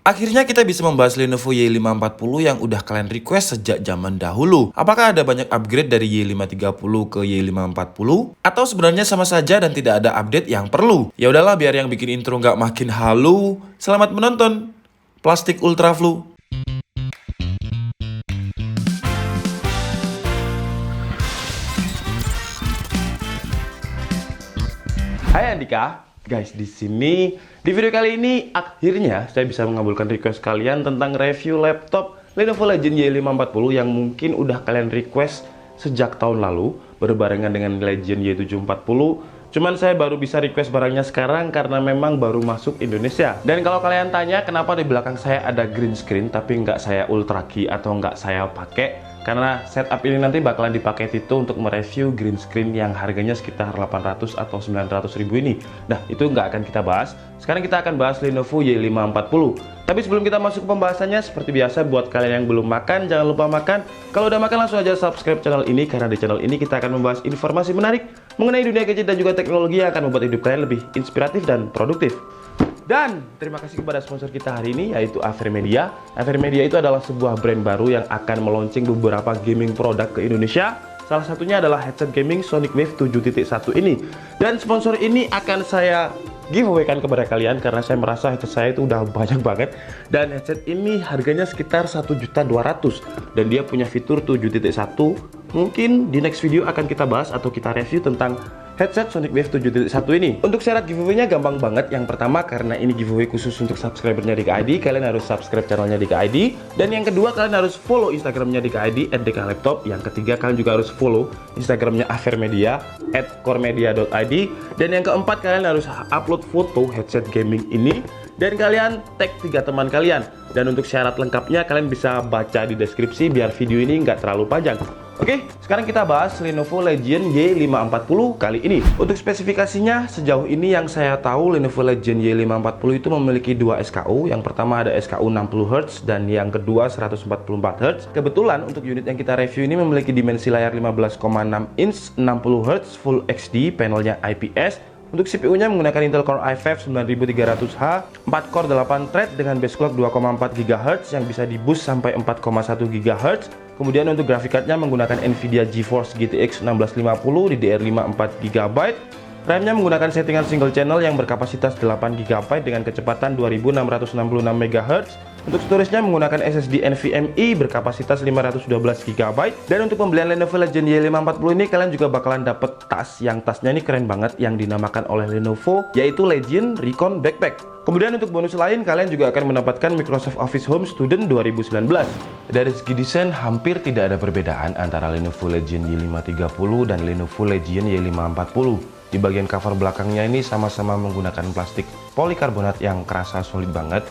Akhirnya kita bisa membahas Lenovo Y540 yang udah kalian request sejak zaman dahulu. Apakah ada banyak upgrade dari Y530 ke Y540? Atau sebenarnya sama saja dan tidak ada update yang perlu? Ya udahlah, biar yang bikin intro nggak makin halu. Selamat menonton Plastik Ultra Flu. Hai Andika, guys, di video kali ini akhirnya saya bisa mengabulkan request kalian tentang review laptop Lenovo Legion Y540 yang mungkin udah kalian request sejak tahun lalu berbarengan dengan Legion Y740. Cuman saya baru bisa request barangnya sekarang karena memang baru masuk Indonesia. Dan kalau kalian tanya kenapa di belakang saya ada green screen tapi nggak saya ultra key atau nggak saya pakai, karena setup ini nanti bakalan dipakai Tito untuk mereview green screen yang harganya sekitar 800 atau 900 ribu ini. Nah, itu nggak akan kita bahas. Sekarang kita akan bahas Lenovo Y540. Tapi sebelum kita masuk ke pembahasannya, seperti biasa buat kalian yang belum makan, jangan lupa makan. Kalau udah makan langsung aja subscribe channel ini, karena di channel ini kita akan membahas informasi menarik mengenai dunia gadget dan juga teknologi yang akan membuat hidup kalian lebih inspiratif dan produktif. Dan terima kasih kepada sponsor kita hari ini, yaitu AverMedia. AverMedia itu adalah sebuah brand baru yang akan meluncing beberapa gaming produk ke Indonesia. Salah satunya adalah headset gaming Sonic Wave 7.1 ini. Dan sponsor ini akan saya giveaway kan kepada kalian karena saya merasa headset saya itu udah banyak banget. Dan headset ini harganya sekitar 1.200.000 dan dia punya fitur 7.1. Mungkin di next video akan kita bahas atau kita review tentang headset Sonic Wave 7.1 ini. Untuk syarat giveaway-nya gampang banget. Yang pertama, karena ini giveaway khusus untuk subscribernya di KID, kalian harus subscribe channelnya di KID. Dan yang kedua, kalian harus follow Instagramnya di KID @dklaptop. Yang ketiga, kalian juga harus follow Instagramnya AverMedia @coremedia.id. Dan yang keempat, kalian harus upload foto headset gaming ini dan kalian tag 3 teman kalian. Dan untuk syarat lengkapnya kalian bisa baca di deskripsi biar video ini nggak terlalu panjang. Oke, sekarang kita bahas Lenovo Legion Y540 kali ini. Untuk spesifikasinya, sejauh ini yang saya tahu Lenovo Legion Y540 itu memiliki 2 SKU. Yang pertama ada SKU 60Hz dan yang kedua 144Hz. Kebetulan untuk unit yang kita review ini memiliki dimensi layar 15,6 inch, 60Hz, Full HD, panelnya IPS. Untuk CPU-nya menggunakan Intel Core i5 9300H, 4 core 8 thread dengan base clock 2,4 GHz yang bisa di-boost sampai 4,1 GHz. Kemudian untuk grafik card-nya menggunakan Nvidia GeForce GTX 1650 DDR5 4 GB. RAM-nya menggunakan settingan single channel yang berkapasitas 8 GB dengan kecepatan 2666 MHz. Untuk storage-nya menggunakan SSD NVMe berkapasitas 512 GB. Dan untuk pembelian Lenovo Legion Y540 ini kalian juga bakalan dapet tas, yang tasnya ini keren banget, yang dinamakan oleh Lenovo, yaitu Legion Recon Backpack. Kemudian untuk bonus lain, kalian juga akan mendapatkan Microsoft Office Home Student 2019. Dari segi desain, hampir tidak ada perbedaan antara Lenovo Legion Y530 dan Lenovo Legion Y540. Di bagian cover belakangnya ini sama-sama menggunakan plastik polikarbonat yang kerasa solid banget.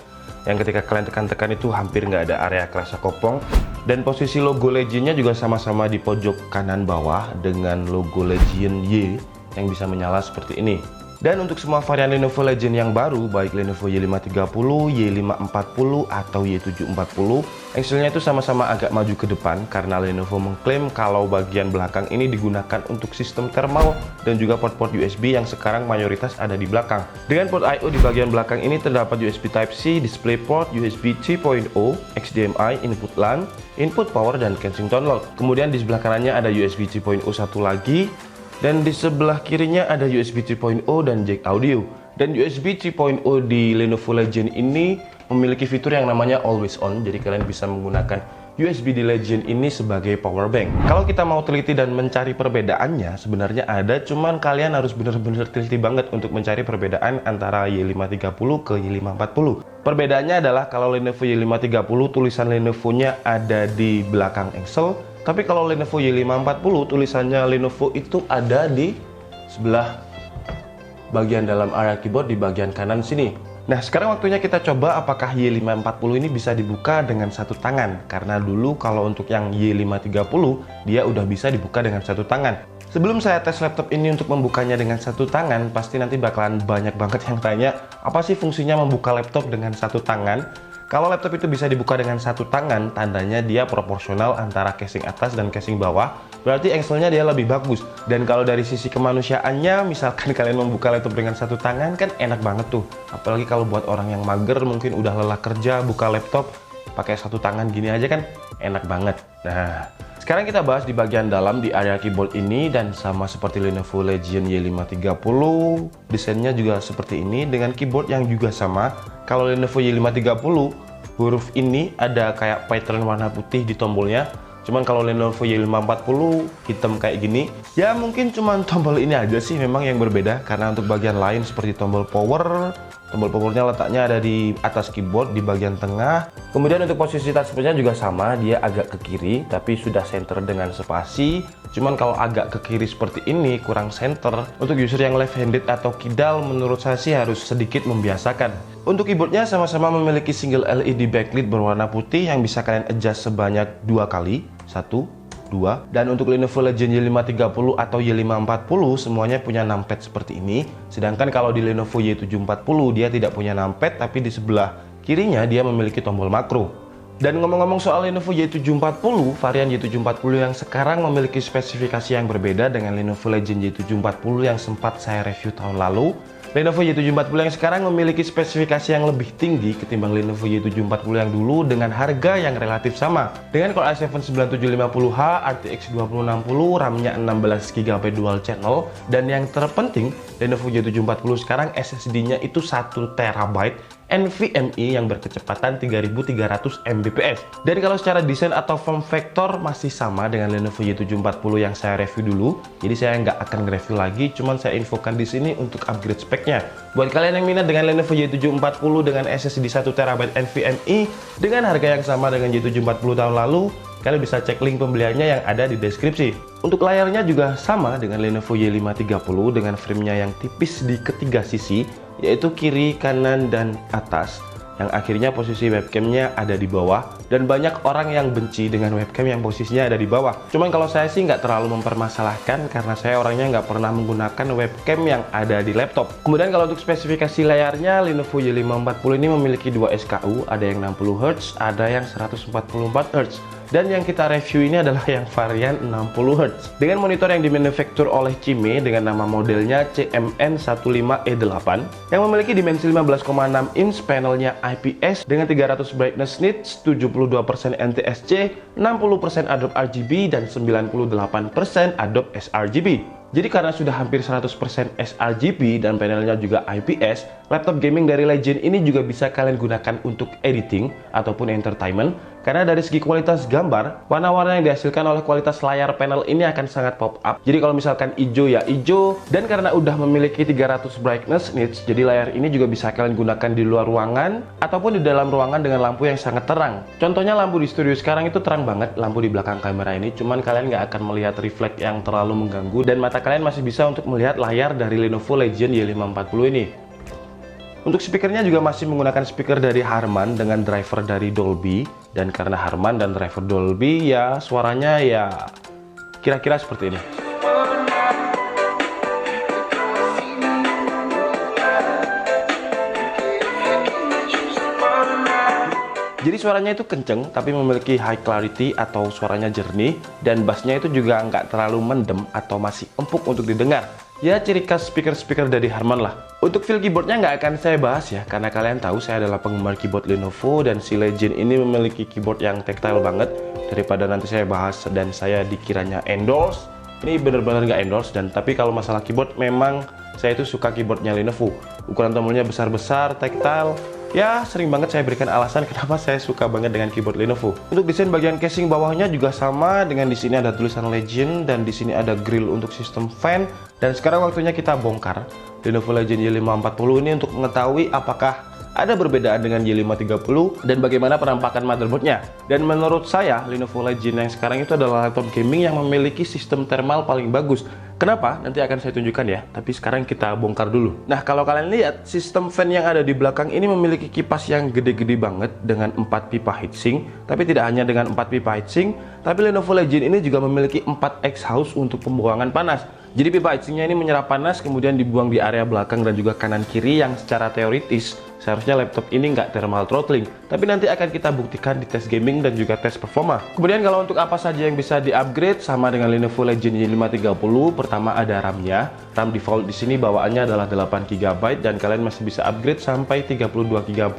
Yang ketika kalian tekan-tekan itu hampir nggak ada area kerasa kopong. Dan posisi logo Legion-nya juga sama-sama di pojok kanan bawah dengan logo Legion Y yang bisa menyala seperti ini. Dan untuk semua varian Lenovo Legion yang baru, baik Lenovo Y530, Y540, atau Y740, hasilnya itu sama-sama agak maju ke depan karena Lenovo mengklaim kalau bagian belakang ini digunakan untuk sistem thermal dan juga port-port USB yang sekarang mayoritas ada di belakang. Dengan port I/O di bagian belakang ini terdapat USB Type-C, DisplayPort, USB 3.0, HDMI, input LAN, input power, dan Kensington lock. Kemudian di sebelah kanannya ada USB 3.0 satu lagi. Dan di sebelah kirinya ada USB 3.0 dan jack audio. Dan USB 3.0 di Lenovo Legion ini memiliki fitur yang namanya Always On. Jadi kalian bisa menggunakan USB di Legion ini sebagai power bank. Kalau kita mau teliti dan mencari perbedaannya, sebenarnya ada, cuman kalian harus benar-benar teliti banget untuk mencari perbedaan antara Y530 ke Y540. Perbedaannya adalah kalau Lenovo Y530 tulisan Lenovo-nya ada di belakang engsel. Tapi kalau Lenovo Y540 tulisannya Lenovo itu ada di sebelah bagian dalam area keyboard di bagian kanan sini. Nah, sekarang waktunya kita coba apakah Y540 ini bisa dibuka dengan satu tangan. Karena dulu kalau untuk yang Y530 dia udah bisa dibuka dengan satu tangan. Sebelum saya tes laptop ini untuk membukanya dengan satu tangan, pasti nanti bakalan banyak banget yang tanya, apa sih fungsinya membuka laptop dengan satu tangan? Kalau laptop itu bisa dibuka dengan satu tangan, tandanya dia proporsional antara casing atas dan casing bawah. berarti angle-nya dia lebih bagus. Dan kalau dari sisi kemanusiaannya, misalkan kalian membuka laptop dengan satu tangan kan enak banget tuh. Apalagi kalau buat orang yang mager mungkin udah lelah kerja, buka laptop pakai satu tangan gini aja kan enak banget. Nah, sekarang kita bahas di bagian dalam di area keyboard ini, dan sama seperti Lenovo Legion Y530, desainnya juga seperti ini dengan keyboard yang juga sama. Kalau Lenovo Y530, huruf ini ada kayak pattern warna putih di tombolnya. Cuman kalau Lenovo Y540 hitam kayak gini, ya mungkin cuman tombol ini aja sih memang yang berbeda, karena untuk bagian lain seperti tombol powernya letaknya ada di atas keyboard di bagian tengah. Kemudian untuk posisi touchpadnya juga sama, dia agak ke kiri tapi sudah center dengan spasi. Cuman kalau agak ke kiri seperti ini kurang center. Untuk user yang left handed atau kidal, menurut saya sih harus sedikit membiasakan. Untuk keyboardnya sama-sama memiliki single LED backlit berwarna putih yang bisa kalian adjust sebanyak 2 kali. 1, 2. Dan untuk Lenovo Legion Y530 atau Y540 semuanya punya numpad seperti ini. Sedangkan kalau di Lenovo Y740 dia tidak punya numpad, tapi di sebelah kirinya dia memiliki tombol makro. Dan ngomong-ngomong soal Lenovo Y740, varian Y740 yang sekarang memiliki spesifikasi yang berbeda dengan Lenovo Legion Y740 yang sempat saya review tahun lalu. Lenovo Y740 yang sekarang memiliki spesifikasi yang lebih tinggi ketimbang Lenovo Y740 yang dulu dengan harga yang relatif sama. Dengan Core i7 9750H, RTX 2060, RAM-nya 16GB dual channel, dan yang terpenting Lenovo Y740 sekarang SSD-nya itu 1TB NVMe yang berkecepatan 3300 Mbps. Dan kalau secara desain atau form factor masih sama dengan Lenovo Y740 yang saya review dulu. Jadi saya nggak akan review lagi, cuman saya infokan di sini untuk upgrade speknya. Buat kalian yang minat dengan Lenovo Y740 dengan SSD 1TB NVMe dengan harga yang sama dengan Y740 tahun lalu, kalian bisa cek link pembeliannya yang ada di deskripsi. Untuk layarnya juga sama dengan Lenovo Y530 dengan framenya yang tipis di ketiga sisi, yaitu kiri, kanan, dan atas, yang akhirnya posisi webcamnya ada di bawah. Dan banyak orang yang benci dengan webcam yang posisinya ada di bawah. Cuman kalau saya sih nggak terlalu mempermasalahkan, karena saya orangnya nggak pernah menggunakan webcam yang ada di laptop. Kemudian kalau untuk spesifikasi layarnya, Lenovo Y540 ini memiliki 2 SKU, ada yang 60Hz, ada yang 144Hz. Dan yang kita review ini adalah yang varian 60Hz dengan monitor yang dimanufaktur oleh Cime dengan nama modelnya CMN15E8 yang memiliki dimensi 15,6 inch, panelnya IPS dengan 300 brightness nits, 72% NTSC, 60% Adobe RGB, dan 98% Adobe sRGB. Jadi karena sudah hampir 100% sRGB dan panelnya juga IPS, laptop gaming dari Legion ini juga bisa kalian gunakan untuk editing ataupun entertainment. Karena dari segi kualitas gambar, warna-warna yang dihasilkan oleh kualitas layar panel ini akan sangat pop up. Jadi kalau misalkan hijau ya hijau, dan karena udah memiliki 300 brightness nits, jadi layar ini juga bisa kalian gunakan di luar ruangan ataupun di dalam ruangan dengan lampu yang sangat terang. Contohnya lampu di studio sekarang itu terang banget, lampu di belakang kamera ini, cuman kalian nggak akan melihat refleks yang terlalu mengganggu, dan mata kalian masih bisa untuk melihat layar dari Lenovo Legion Y540 ini. Untuk speakernya juga masih menggunakan speaker dari Harman dengan driver dari Dolby. Dan karena Harman dan driver Dolby, ya suaranya ya kira-kira seperti ini. Jadi suaranya itu kenceng, tapi memiliki high clarity atau suaranya jernih. Dan bassnya itu juga nggak terlalu mendem atau masih empuk untuk didengar. Ya ciri khas speaker-speaker dari Harman lah. Untuk feel keyboardnya nggak akan saya bahas ya, karena kalian tahu saya adalah penggemar keyboard Lenovo, dan si Legion ini memiliki keyboard yang tactile banget. Daripada nanti saya bahas dan saya dikiranya endorse, ini bener-bener nggak endorse. Dan tapi kalau masalah keyboard, memang saya itu suka keyboardnya Lenovo. Ukuran tombolnya besar-besar, tactile. Ya, sering banget saya berikan alasan kenapa saya suka banget dengan keyboard Lenovo. Untuk desain bagian casing bawahnya juga sama, dengan di sini ada tulisan Legion dan di sini ada grill untuk sistem fan. Dan sekarang waktunya kita bongkar Lenovo Legion Y540 ini untuk mengetahui apakah ada perbedaan dengan Y530 dan bagaimana penampakan motherboardnya. Dan menurut saya, Lenovo Legion yang sekarang itu adalah laptop gaming yang memiliki sistem thermal paling bagus. Kenapa? Nanti akan saya tunjukkan ya, tapi sekarang kita bongkar dulu. Nah, kalau kalian lihat, sistem fan yang ada di belakang ini memiliki kipas yang gede-gede banget dengan 4 pipa heatsink. Tapi tidak hanya dengan 4 pipa heatsink, tapi Lenovo Legion ini juga memiliki 4 exhaust untuk pembuangan panas. Jadi pipa heatsinknya ini menyerap panas kemudian dibuang di area belakang dan juga kanan kiri, yang secara teoritis seharusnya laptop ini nggak thermal throttling, tapi nanti akan kita buktikan di tes gaming dan juga tes performa. Kemudian kalau untuk apa saja yang bisa di-upgrade sama dengan Lenovo Legion Y530, pertama ada RAM-nya. RAM default di sini bawaannya adalah 8 GB dan kalian masih bisa upgrade sampai 32 GB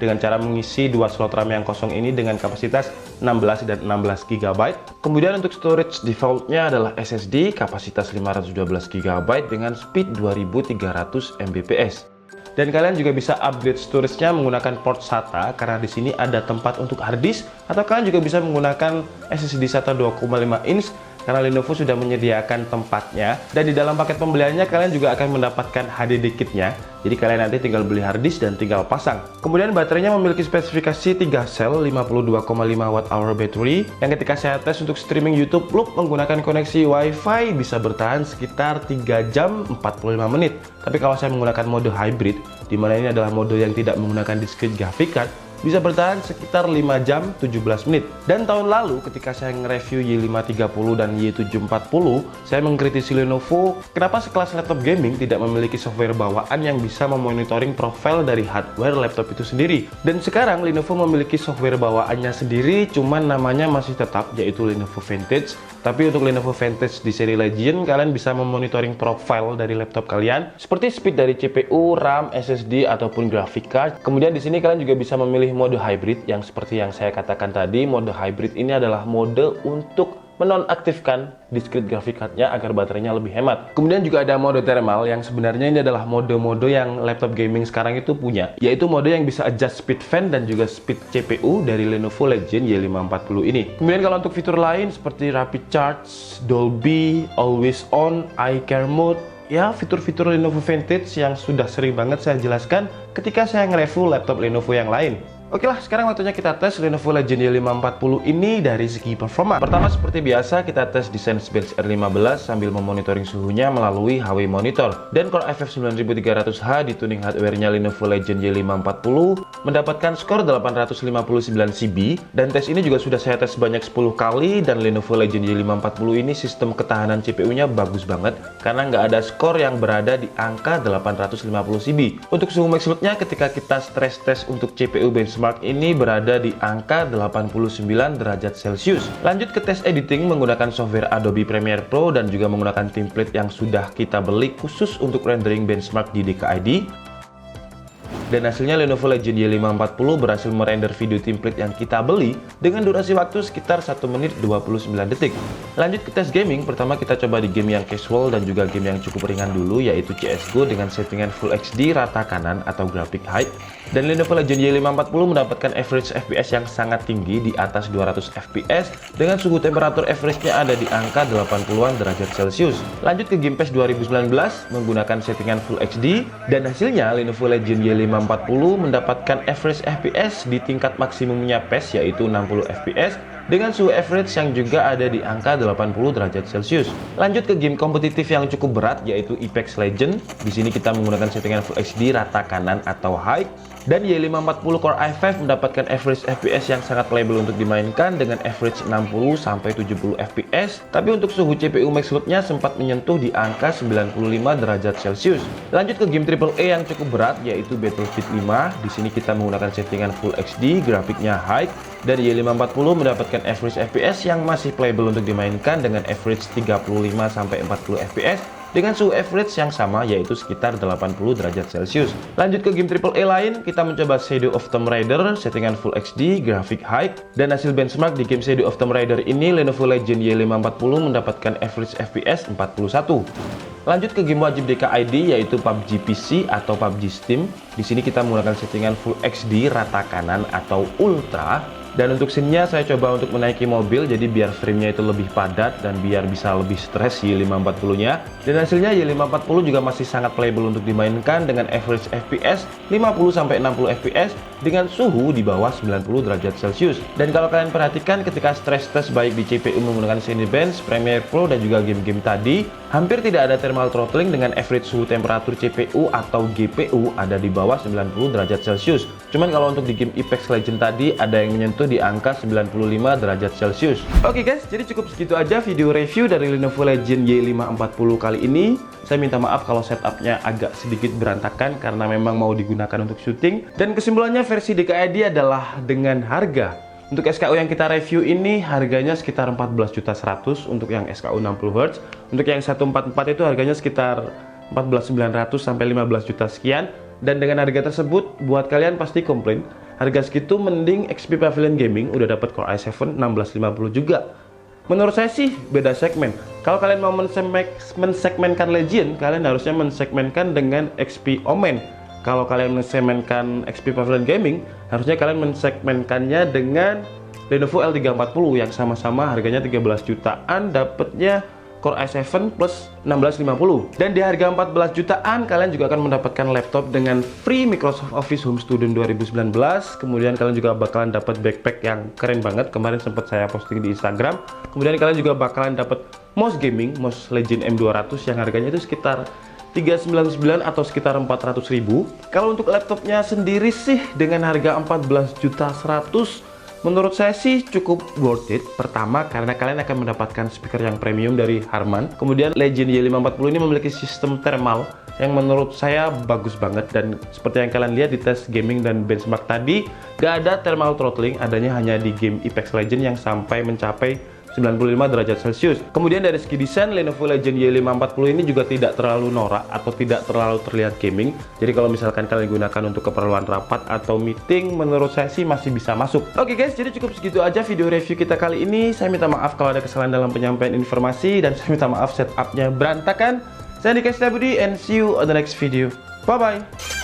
dengan cara mengisi dua slot RAM yang kosong ini dengan kapasitas 16 dan 16 GB. Kemudian untuk storage defaultnya adalah SSD kapasitas 512 GB dengan speed 2300 Mbps. Dan kalian juga bisa upgrade storage-nya menggunakan port SATA karena di sini ada tempat untuk hard disk, atau kalian juga bisa menggunakan SSD SATA 2,5 inch karena Lenovo sudah menyediakan tempatnya. Dan di dalam paket pembeliannya kalian juga akan mendapatkan HDD kitnya. Jadi kalian nanti tinggal beli hard disk dan tinggal pasang. Kemudian baterainya memiliki spesifikasi 3 sel 52,5 Wh battery yang ketika saya tes untuk streaming YouTube loop menggunakan koneksi WiFi bisa bertahan sekitar 3 jam 45 menit. Tapi kalau saya menggunakan mode hybrid, di mana ini adalah mode yang tidak menggunakan discrete graphic card, bisa bertahan sekitar 5 jam 17 menit. Dan tahun lalu ketika saya nge-review Y530 dan Y740, saya mengkritisi Lenovo kenapa sekelas laptop gaming tidak memiliki software bawaan yang bisa memonitoring profil dari hardware laptop itu sendiri. Dan sekarang Lenovo memiliki software bawaannya sendiri, cuman namanya masih tetap yaitu Lenovo Vantage. Tapi untuk Lenovo Vantage di seri Legion, kalian bisa memonitoring profil dari laptop kalian seperti speed dari CPU, RAM, SSD ataupun graphic card. Kemudian di sini kalian juga bisa memilih mode hybrid yang seperti yang saya katakan tadi. Mode hybrid ini adalah mode untuk menonaktifkan discrete graphic card-nya agar baterainya lebih hemat. Kemudian juga ada mode thermal yang sebenarnya ini adalah mode-mode yang laptop gaming sekarang itu punya, yaitu mode yang bisa adjust speed fan dan juga speed CPU dari Lenovo Legion Y540 ini. Kemudian kalau untuk fitur lain seperti rapid charge, Dolby, always on, eye care mode, ya fitur-fitur Lenovo Vantage yang sudah sering banget saya jelaskan ketika saya nge-review laptop Lenovo yang lain. Oke lah, sekarang waktunya kita tes Lenovo Legion Y540 ini dari segi performa. Pertama seperti biasa kita tes di Sensebench R15 sambil memonitoring suhunya melalui HW Monitor. Dan Core i5 9300H di tuning hardware-nya Lenovo Legion Y540 mendapatkan skor 859 CB. Dan tes ini juga sudah saya tes sebanyak 10 kali dan Lenovo Legion Y540 ini sistem ketahanan CPU-nya bagus banget karena nggak ada skor yang berada di angka 850 CB. Untuk suhu max load-nya ketika kita stress test untuk CPU benchmark ini berada di angka 89 derajat Celcius. Lanjut ke tes editing menggunakan software Adobe Premiere Pro dan juga menggunakan template yang sudah kita beli khusus untuk rendering benchmark di DKID. Dan hasilnya Lenovo Legion Y540 berhasil merender video template yang kita beli dengan durasi waktu sekitar 1 menit 29 detik. Lanjut ke tes gaming, pertama kita coba di game yang casual dan juga game yang cukup ringan dulu yaitu CSGO dengan settingan Full HD rata kanan atau graphic height. Dan Lenovo Legion Y540 mendapatkan average FPS yang sangat tinggi di atas 200 FPS dengan suhu temperatur average-nya ada di angka 80-an derajat Celcius. Lanjut ke game PES 2019 menggunakan settingan Full HD dan hasilnya Lenovo Legion Y540 mendapatkan average FPS di tingkat maksimumnya PES yaitu 60 FPS dengan suhu average yang juga ada di angka 80 derajat Celcius. Lanjut ke game kompetitif yang cukup berat yaitu Apex Legends. Di sini kita menggunakan settingan Full HD rata kanan atau high. Dan Y540 Core i5 mendapatkan average FPS yang sangat playable untuk dimainkan dengan average 60-70 FPS. Tapi untuk suhu CPU max load-nya sempat menyentuh di angka 95 derajat Celcius. Lanjut ke game AAA yang cukup berat yaitu Battlefield 5. Di sini kita menggunakan settingan Full HD, grafiknya high. Dan Y540 mendapatkan average FPS yang masih playable untuk dimainkan dengan average 35-40 FPS. Dengan suhu average yang sama yaitu sekitar 80 derajat Celcius. Lanjut ke game AAA lain, kita mencoba Shadow of Tomb Raider, settingan Full HD, graphic high, dan hasil benchmark di game Shadow of Tomb Raider ini Lenovo Legion Y540 mendapatkan average FPS 41. Lanjut ke game wajib DKID yaitu PUBG PC atau PUBG Steam. Di sini kita menggunakan settingan Full HD rata kanan atau Ultra. Dan untuk scene-nya saya coba untuk menaiki mobil jadi biar frame-nya itu lebih padat dan biar bisa lebih stres Y540-nya. Dan hasilnya Y540 juga masih sangat playable untuk dimainkan dengan average FPS 50-60 FPS dengan suhu di bawah 90 derajat Celcius. Dan kalau kalian perhatikan ketika stress test baik di CPU menggunakan Cinebench, Premiere Pro, dan juga game-game tadi, hampir tidak ada thermal throttling dengan average suhu temperatur CPU atau GPU ada di bawah 90 derajat Celcius. Cuman kalau untuk di game Apex Legends tadi ada yang menyentuh di angka 95 derajat Celcius. Oke guys, jadi cukup segitu aja video review dari Lenovo Legion Y540 kali ini. Saya minta maaf kalau setupnya agak sedikit berantakan karena memang mau digunakan untuk syuting. Dan kesimpulannya versi DKID adalah dengan harga untuk SKU yang kita review ini harganya sekitar 14.100.000 untuk yang SKU 60Hz. Untuk yang 144 itu harganya sekitar 14.900 sampai 15 juta sekian. Dan dengan harga tersebut buat kalian pasti komplain. Harga segitu mending XP Pavilion Gaming udah dapat Core i7 1650 juga. Menurut saya sih beda segmen. Kalau kalian mau mensegmenkan Legion, kalian harusnya mensegmenkan dengan XP Omen. Kalau kalian mensegmenkan XP Pavilion Gaming, harusnya kalian mensegmenkannya dengan Lenovo L340 yang sama-sama harganya 13 jutaan, dapatnya Core i7 plus 1650. Dan di harga 14 jutaan kalian juga akan mendapatkan laptop dengan free Microsoft Office Home Student 2019. Kemudian kalian juga bakalan dapat backpack yang keren banget, kemarin sempat saya posting di Instagram. Kemudian kalian juga bakalan dapat mouse gaming, mouse Legion M200 yang harganya itu sekitar 399 atau sekitar 400.000. Kalau untuk laptopnya sendiri sih dengan harga 14.100.000 menurut saya sih cukup worth it. Pertama karena kalian akan mendapatkan speaker yang premium dari Harman. Kemudian Legion Y540 ini memiliki sistem thermal yang menurut saya bagus banget. Dan seperti yang kalian lihat di tes gaming dan benchmark tadi, gak ada thermal throttling, adanya hanya di game Apex Legends yang sampai mencapai 95 derajat Celcius. Kemudian dari segi desain, Lenovo Legion Y540 ini juga tidak terlalu norak atau tidak terlalu terlihat gaming. Jadi kalau misalkan kalian gunakan untuk keperluan rapat atau meeting, menurut saya sih masih bisa masuk. Oke guys, jadi cukup segitu aja video review kita kali ini. Saya minta maaf kalau ada kesalahan dalam penyampaian informasi, dan saya minta maaf setupnya berantakan. Saya Andika Setiabudi and see you on the next video. Bye bye.